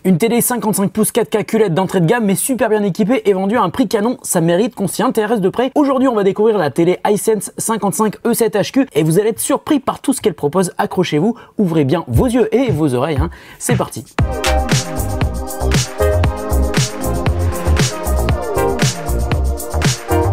Une télé 55 pouces 4K QLED d'entrée de gamme mais super bien équipée et vendue à un prix canon, ça mérite qu'on s'y intéresse de près. Aujourd'hui on va découvrir la télé Hisense 55 E7HQ et vous allez être surpris par tout ce qu'elle propose. Accrochez-vous, ouvrez bien vos yeux et vos oreilles, hein. C'est parti.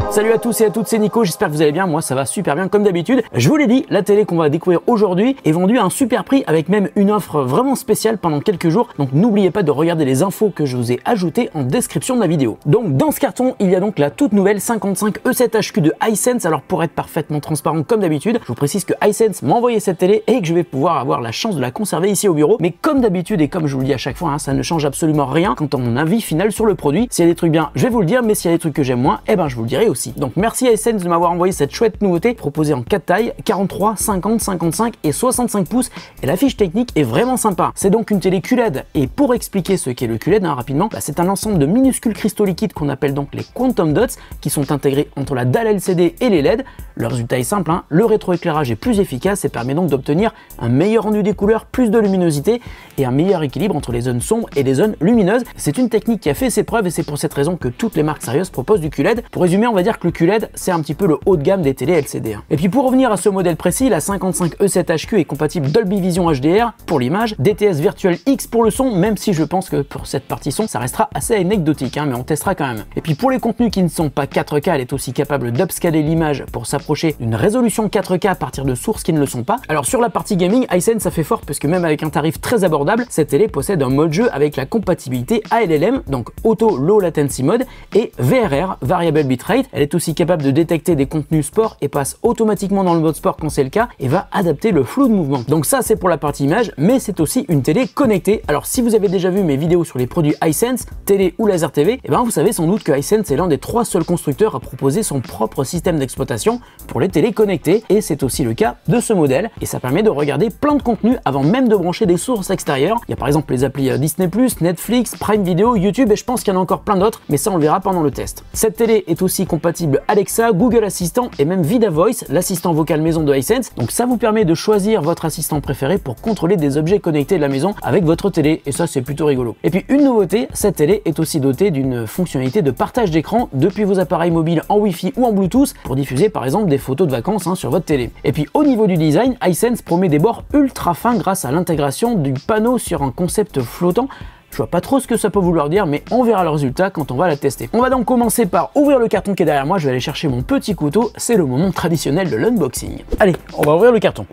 Salut à tous et à toutes, c'est Nico, j'espère que vous allez bien, moi ça va super bien comme d'habitude. Je vous l'ai dit, la télé qu'on va découvrir aujourd'hui est vendue à un super prix avec même une offre vraiment spéciale pendant quelques jours. Donc n'oubliez pas de regarder les infos que je vous ai ajoutées en description de la vidéo. Donc dans ce carton, il y a donc la toute nouvelle 55 E7HQ de Hisense. Alors pour être parfaitement transparent comme d'habitude, je vous précise que Hisense m'a envoyé cette télé et que je vais pouvoir avoir la chance de la conserver ici au bureau. Mais comme d'habitude et comme je vous le dis à chaque fois, hein, ça ne change absolument rien quant à mon avis final sur le produit. S'il y a des trucs bien, je vais vous le dire, mais s'il y a des trucs que j'aime moins, eh ben je vous le dirai aussi. Donc merci à Hisense de m'avoir envoyé cette chouette nouveauté proposée en 4 tailles, 43, 50, 55 et 65 pouces et la fiche technique est vraiment sympa. C'est donc une télé QLED et pour expliquer ce qu'est le QLED rapidement, c'est un ensemble de minuscules cristaux liquides qu'on appelle donc les Quantum Dots qui sont intégrés entre la dalle LCD et les LED. Le résultat est simple, hein, le rétroéclairage est plus efficace et permet donc d'obtenir un meilleur rendu des couleurs, plus de luminosité et un meilleur équilibre entre les zones sombres et les zones lumineuses. C'est une technique qui a fait ses preuves et c'est pour cette raison que toutes les marques sérieuses proposent du QLED. Pour résumer, on va dire que le QLED c'est un petit peu le haut de gamme des télé LCD. Et puis pour revenir à ce modèle précis, la 55 E7HQ est compatible Dolby Vision HDR pour l'image, DTS Virtual X pour le son, même si je pense que pour cette partie son, ça restera assez anecdotique, hein, mais on testera quand même. Et puis pour les contenus qui ne sont pas 4K, elle est aussi capable d'upscaler l'image pour s'approcher d'une résolution 4K à partir de sources qui ne le sont pas. Alors sur la partie gaming, Hisense ça fait fort parce que même avec un tarif très abordable, cette télé possède un mode jeu avec la compatibilité ALLM, donc Auto Low Latency Mode, et VRR, Variable Bitrate. Elle est aussi capable de détecter des contenus sport et passe automatiquement dans le mode sport quand c'est le cas et va adapter le flou de mouvement. Donc ça c'est pour la partie image, mais c'est aussi une télé connectée. Alors si vous avez déjà vu mes vidéos sur les produits Hisense, télé ou laser TV, et ben vous savez sans doute que Hisense est l'un des 3 seuls constructeurs à proposer son propre système d'exploitation pour les télés connectées et c'est aussi le cas de ce modèle et ça permet de regarder plein de contenus avant même de brancher des sources extérieures. Il y a par exemple les applis Disney+, Netflix, Prime Video, YouTube et je pense qu'il y en a encore plein d'autres, mais ça on le verra pendant le test. Cette télé est aussi compatible Alexa, Google Assistant et même Vida Voice, l'assistant vocal maison de Hisense. Donc ça vous permet de choisir votre assistant préféré pour contrôler des objets connectés de la maison avec votre télé et ça c'est plutôt rigolo. Et puis une nouveauté, cette télé est aussi dotée d'une fonctionnalité de partage d'écran depuis vos appareils mobiles en Wi-Fi ou en Bluetooth pour diffuser par exemple des photos de vacances sur votre télé. Et puis au niveau du design, Hisense promet des bords ultra fins grâce à l'intégration du panneau sur un concept flottant. Je vois pas trop ce que ça peut vouloir dire, mais on verra le résultat quand on va la tester. On va donc commencer par ouvrir le carton qui est derrière moi. Je vais aller chercher mon petit couteau. C'est le moment traditionnel de l'unboxing. Allez, on va ouvrir le carton.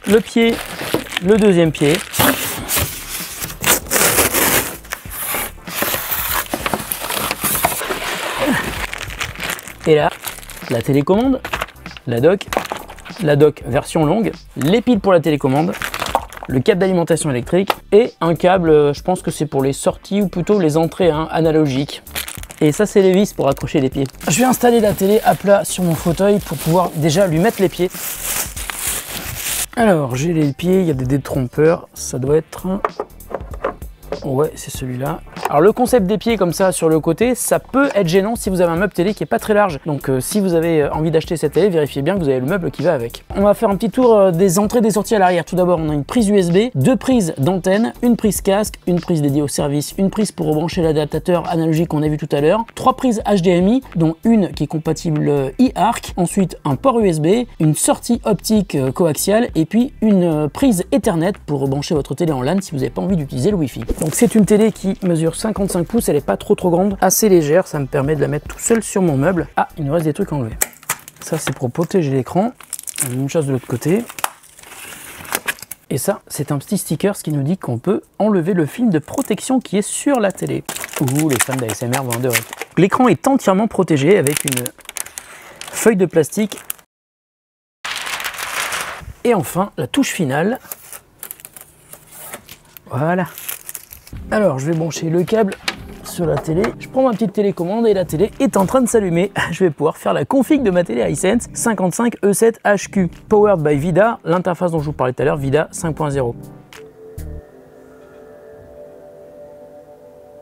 Le pied, le deuxième pied. Et là, la télécommande, la dock version longue, les piles pour la télécommande, le câble d'alimentation électrique et un câble, je pense que c'est pour les sorties ou plutôt les entrées analogiques. Et ça c'est les vis pour accrocher les pieds. Je vais installer la télé à plat sur mon fauteuil pour pouvoir déjà lui mettre les pieds. Alors j'ai les pieds, il y a des détrompeurs, ça doit être un... Ouais, c'est celui-là. Alors le concept des pieds comme ça sur le côté, ça peut être gênant si vous avez un meuble télé qui est pas très large. Donc si vous avez envie d'acheter cette télé, vérifiez bien que vous avez le meuble qui va avec. On va faire un petit tour des entrées et des sorties à l'arrière. Tout d'abord, on a une prise USB, 2 prises d'antenne, une prise casque, une prise dédiée au service, une prise pour rebrancher l'adaptateur analogique qu'on a vu tout à l'heure, 3 prises HDMI, dont une qui est compatible e-arc, ensuite un port USB, une sortie optique coaxiale et puis une prise Ethernet pour rebrancher votre télé en LAN si vous n'avez pas envie d'utiliser le Wi-Fi. Donc c'est une télé qui mesure 55 pouces, elle n'est pas trop grande, assez légère, ça me permet de la mettre tout seul sur mon meuble. Ah, il nous reste des trucs à enlever. Ça c'est pour protéger l'écran, la même chose de l'autre côté. Et ça, c'est un petit sticker qui nous dit qu'on peut enlever le film de protection qui est sur la télé. Ouh, les fans d'ASMR vont adorer. L'écran est entièrement protégé avec une feuille de plastique. Et enfin, la touche finale. Voilà. Alors, je vais brancher le câble sur la télé. Je prends ma petite télécommande et la télé est en train de s'allumer. Je vais pouvoir faire la config de ma télé Hisense 55 E7HQ. Powered by Vida, l'interface dont je vous parlais tout à l'heure, Vida 5.0.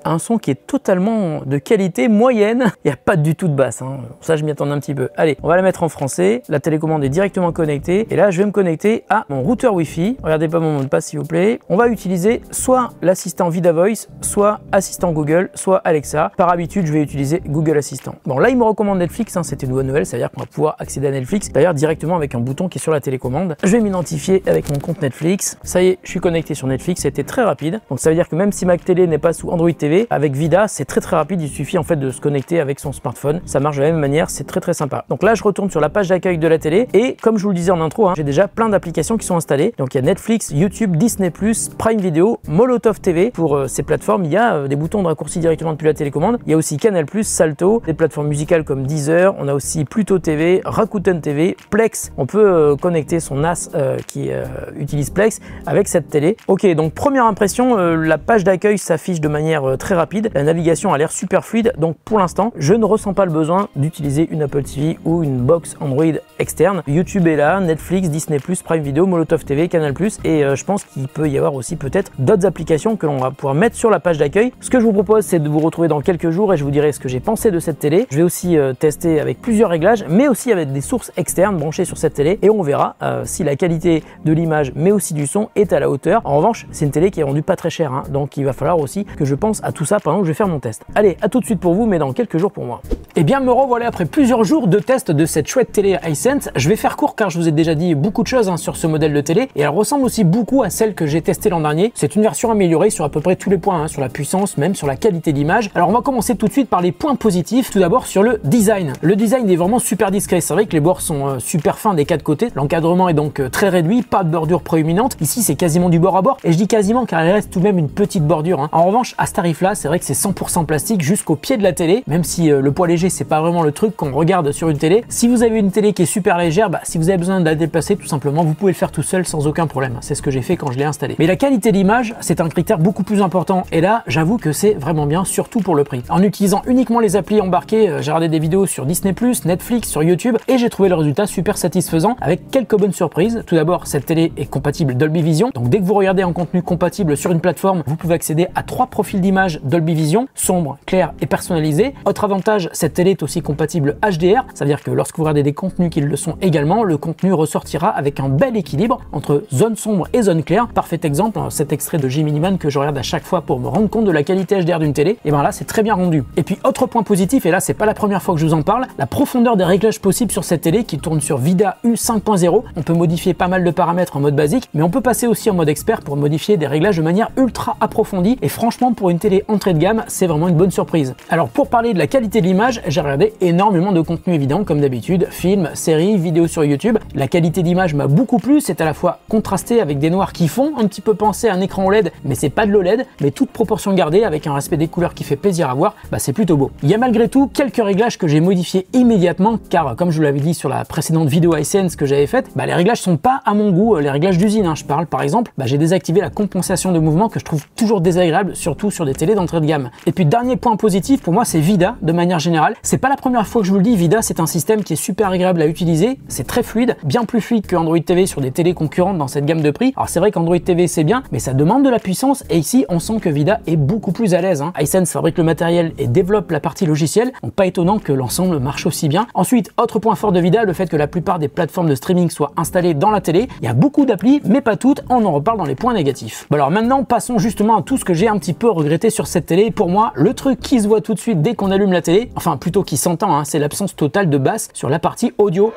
un son qui est totalement de qualité moyenne. Il n'y a pas du tout de basse, hein. Ça je m'y attendais un petit peu. Allez, on va la mettre en français. La télécommande est directement connectée. Et là, je vais me connecter à mon routeur Wi-Fi. Regardez pas mon mot de passe s'il vous plaît. On va utiliser soit l'assistant VidaVoice, soit assistant Google, soit Alexa. Par habitude, je vais utiliser Google Assistant. Bon, là, il me recommande Netflix, hein. C'était une bonne nouvelle, c'est-à-dire qu'on va pouvoir accéder à Netflix, d'ailleurs directement avec un bouton qui est sur la télécommande. Je vais m'identifier avec mon compte Netflix. Ça y est, je suis connecté sur Netflix, c'était très rapide. Donc ça veut dire que même si ma télé n'est pas sous Android TV, avec Vida, c'est très rapide. Il suffit en fait de se connecter avec son smartphone. Ça marche de la même manière, c'est très sympa. Donc là, je retourne sur la page d'accueil de la télé et comme je vous le disais en intro, hein, j'ai déjà plein d'applications qui sont installées. Donc il y a Netflix, YouTube, Disney+, Prime Video, Molotov TV. Pour ces plateformes, il y a des boutons de raccourci directement depuis la télécommande. Il y a aussi Canal+, Salto, des plateformes musicales comme Deezer. On a aussi Pluto TV, Rakuten TV, Plex. On peut connecter son NAS qui utilise Plex avec cette télé. Ok, donc première impression, la page d'accueil s'affiche de manière très rapide. La navigation a l'air super fluide. Donc pour l'instant, je ne ressens pas le besoin d'utiliser une Apple TV ou une box Android externe. YouTube est là, Netflix, Disney+, Prime Video, Molotov TV, Canal+. Et je pense qu'il peut y avoir aussi peut-être d'autres applications que l'on va pouvoir mettre sur la page d'accueil. Ce que je vous propose, c'est de vous retrouver dans quelques jours et je vous dirai ce que j'ai pensé de cette télé. Je vais aussi tester avec plusieurs réglages, mais aussi avec des sources externes branchées sur cette télé et on verra si la qualité de l'image, mais aussi du son est à la hauteur. En revanche, c'est une télé qui est vendue pas très cher, hein, donc il va falloir aussi que je pense à tout ça pendant que je vais faire mon test. Allez, à tout de suite pour vous, mais dans quelques jours pour moi. Et bien, me revoilà après plusieurs jours de test de cette chouette télé Hisense. Je vais faire court car je vous ai déjà dit beaucoup de choses hein, sur ce modèle de télé et elle ressemble aussi beaucoup à celle que j'ai testée l'an dernier. C'est une version améliorée sur à peu près tous les points, hein, sur la puissance, même sur la qualité d'image. Alors on va commencer tout de suite par les points positifs. Tout d'abord sur le design. Le design est vraiment super discret. C'est vrai que les bords sont super fins des quatre côtés. L'encadrement est donc très réduit, pas de bordure proéminente. Ici c'est quasiment du bord à bord et je dis quasiment car il reste tout de même une petite bordure, hein. En revanche, à ce tarif là, c'est vrai que c'est 100% plastique jusqu'au pied de la télé, même si le poids léger c'est pas vraiment le truc qu'on regarde sur une télé. Si vous avez une télé qui est super légère, si vous avez besoin de la déplacer tout simplement, vous pouvez le faire tout seul sans aucun problème. C'est ce que j'ai fait quand je l'ai installé. Mais la qualité d'image, c'est un critère beaucoup plus important et là, j'avoue que c'est vraiment bien, surtout pour le prix. En utilisant uniquement les applis embarquées, j'ai regardé des vidéos sur Disney+, Netflix, sur YouTube et j'ai trouvé le résultat super satisfaisant avec quelques bonnes surprises. Tout d'abord, cette télé est compatible Dolby Vision. Donc dès que vous regardez un contenu compatible sur une plateforme, vous pouvez accéder à 3 profils d'image Dolby Vision, sombre, clair et personnalisé. Autre avantage, cette télé est aussi compatible HDR. Ça veut dire que lorsque vous regardez des contenus qui le sont également, le contenu ressortira avec un bel équilibre entre zone sombre et zone claire. Parfait exemple, cet extrait de Gemini Man que je regarde à chaque fois pour me rendre compte de la qualité HDR d'une télé. Et bien là, c'est très bien rendu. Et puis autre point positif, et là c'est pas la première fois que je vous en parle, la profondeur des réglages possibles sur cette télé qui tourne sur Vida U5.0. On peut modifier pas mal de paramètres en mode basique, mais on peut passer aussi en mode expert pour modifier des réglages de manière ultra approfondie. Et franchement, pour une télé entrée de gamme, c'est vraiment une bonne surprise. Alors pour parler de la qualité de l'image, j'ai regardé énormément de contenu évident comme d'habitude, films, séries, vidéos sur YouTube. La qualité d'image m'a beaucoup plu, c'est à la fois contrasté avec des noirs qui font un petit peu penser à un écran OLED, mais c'est pas de l'OLED, mais toute proportion gardée avec un respect des couleurs qui fait plaisir à voir, c'est plutôt beau. Il y a malgré tout quelques réglages que j'ai modifiés immédiatement car comme je vous l'avais dit sur la précédente vidéo Hisense que j'avais faite, les réglages sont pas à mon goût, les réglages d'usine, hein, je parle par exemple, j'ai désactivé la compensation de mouvement que je trouve toujours désagréable, surtout sur des télés d'entrée de gamme. Et puis dernier point positif pour moi, c'est Vida de manière générale. C'est pas la première fois que je vous le dis, Vida c'est un système qui est super agréable à utiliser, c'est très fluide, bien plus fluide que Android TV sur des télés concurrentes dans cette gamme de prix. Alors c'est vrai qu'Android TV c'est bien, mais ça demande de la puissance et ici on sent que Vida est beaucoup plus à l'aise, hein. Hisense fabrique le matériel et développe la partie logicielle, donc pas étonnant que l'ensemble marche aussi bien. Ensuite, autre point fort de Vida, le fait que la plupart des plateformes de streaming soient installées dans la télé. Il y a beaucoup d'applis, mais pas toutes, on en reparle dans les points négatifs. Bon alors maintenant, passons justement à tout ce que j'ai un petit peu regretté sur cette télé. Pour moi, le truc qui se voit tout de suite dès qu'on allume la télé, enfin plutôt qui s'entend, hein, c'est l'absence totale de basse sur la partie audio.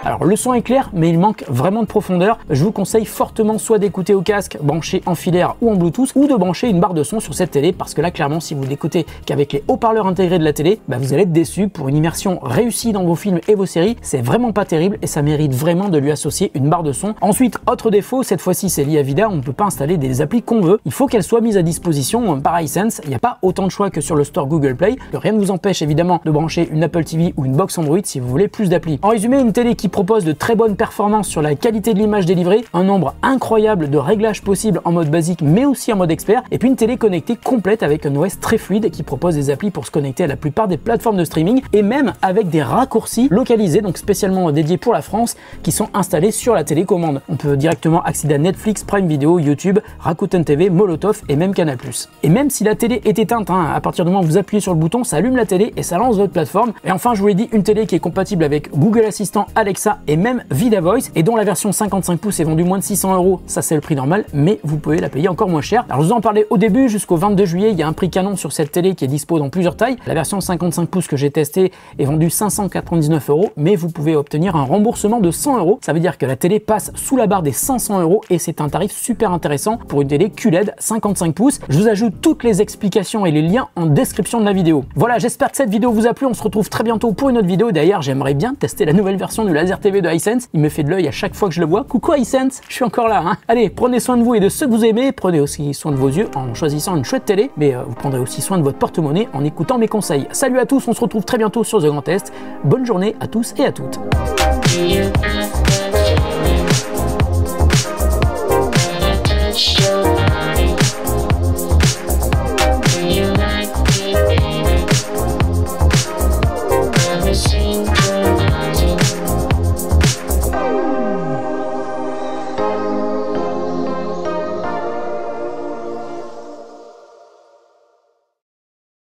Alors le son est clair, mais il manque vraiment de profondeur. Je vous conseille fortement soit d'écouter au casque branché en filaire ou en Bluetooth, ou de brancher une barre de son sur cette télé, parce que là clairement si vous l'écoutez qu'avec les haut-parleurs intégrés de la télé, vous allez être déçu. Pour une immersion réussie dans vos films et vos séries, c'est vraiment pas terrible et ça mérite vraiment de lui associer une barre de son. Ensuite, autre défaut, cette fois-ci c'est lié à Vida, on ne peut pas installer des applis qu'on veut. Il faut qu'elles soient mises à disposition par Hisense. Il n'y a pas autant de choix que sur le store Google Play. Rien ne vous empêche évidemment de brancher une Apple TV ou une box Android si vous voulez plus d'applis. En résumé, une télé qui propose propose de très bonnes performances sur la qualité de l'image délivrée, un nombre incroyable de réglages possibles en mode basique mais aussi en mode expert, et puis une télé connectée complète avec un OS très fluide qui propose des applis pour se connecter à la plupart des plateformes de streaming et même avec des raccourcis localisés, donc spécialement dédiés pour la France, qui sont installés sur la télécommande. On peut directement accéder à Netflix, Prime Video, YouTube, Rakuten TV, Molotov et même Canal+. Et même si la télé est éteinte, à partir du moment où vous appuyez sur le bouton, ça allume la télé et ça lance votre plateforme. Et enfin, je vous l'ai dit, une télé qui est compatible avec Google Assistant, Alexa et même Vida Voice, et dont la version 55 pouces est vendue moins de 600 €. Ça, c'est le prix normal, mais vous pouvez la payer encore moins cher. Alors, je vous en parlais au début, jusqu'au 22 juillet, il y a un prix canon sur cette télé qui est dispo dans plusieurs tailles. La version 55 pouces que j'ai testée est vendue 599 €, mais vous pouvez obtenir un remboursement de 100 €. Ça veut dire que la télé passe sous la barre des 500 € et c'est un tarif super intéressant pour une télé QLED 55 pouces. Je vous ajoute toutes les explications et les liens en description de la vidéo. Voilà, j'espère que cette vidéo vous a plu. On se retrouve très bientôt pour une autre vidéo. D'ailleurs, j'aimerais bien tester la nouvelle version du Laser TV de Hisense. Il me fait de l'œil à chaque fois que je le vois. Coucou Hisense, je suis encore là. Allez, prenez soin de vous et de ceux que vous aimez. Prenez aussi soin de vos yeux en choisissant une chouette télé, mais vous prendrez aussi soin de votre porte-monnaie en écoutant mes conseils. Salut à tous, on se retrouve très bientôt sur The Grand Est. Bonne journée à tous et à toutes.